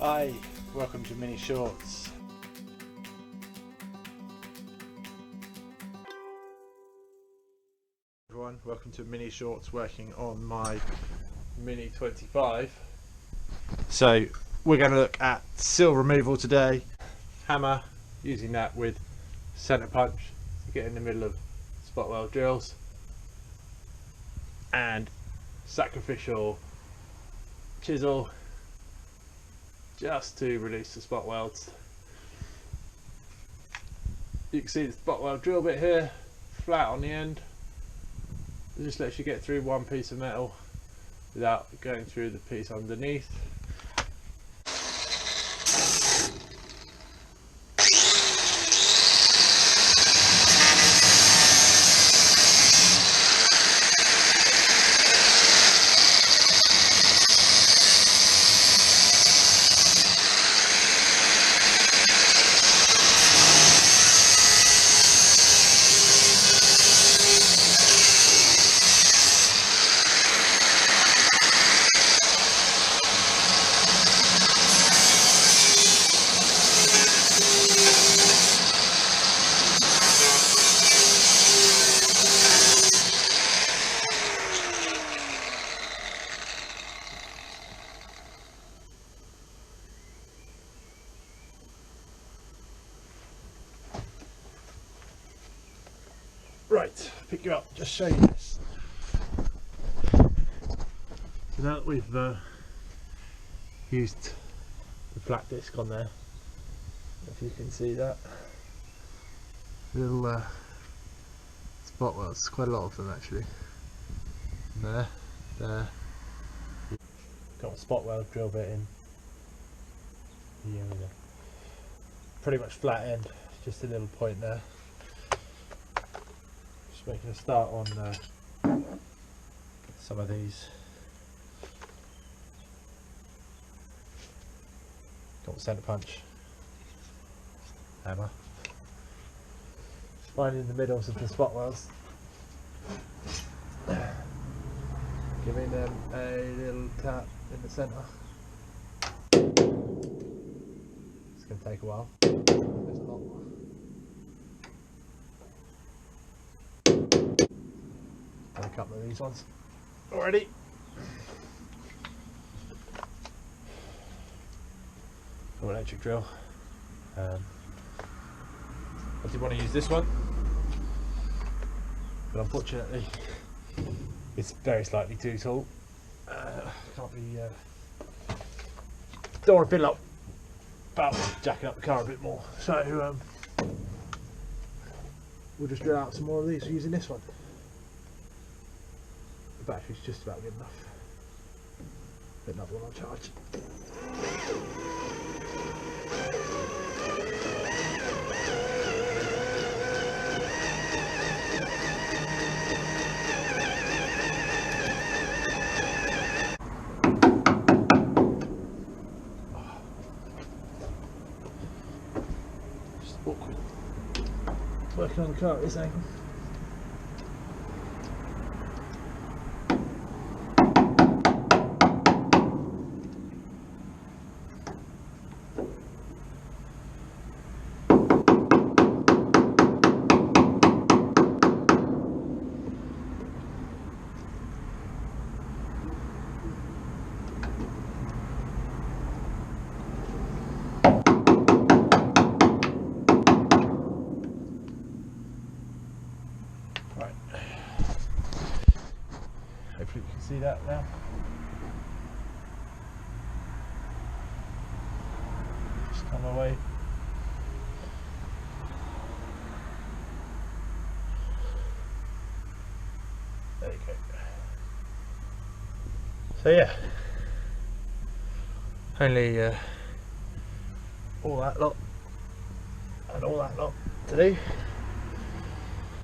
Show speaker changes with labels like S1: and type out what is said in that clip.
S1: Hi, welcome to Mini Shorts. Everyone, welcome to Mini Shorts working on my Mini 25. So we're going to look at sill removal today. Hammer, using that with centre punch to get in the middle of spot weld drills, and sacrificial chisel just to release the spot welds. You can see the spot weld drill bit here, flat on the end. It just lets you get through one piece of metal without going through the piece underneath. Right, pick you up, just show you this. So now that we've used the flat disc on there, if you can see that, little spot welds, quite a lot of them actually. There. Got a spot weld drill bit in. Yeah, pretty much flat end, just a little point there. Making a start on some of these. Got the centre punch, hammer, finding the middles of the spot welds, giving them a little tap in the centre. It's going to take a while. There's a lot. A couple of these ones already. Electric drill. I did want to use this one, but unfortunately it's very slightly too tall. Can't be. Don't want to fiddle up about jacking up the car a bit more. So we'll just drill out some more of these using this one. The battery's just about good enough. Put another one on charge. Just awkward working on the car at this angle. Right. Hopefully you can see that now. Just come away. There you go. So yeah, only all that lot and all that lot to do.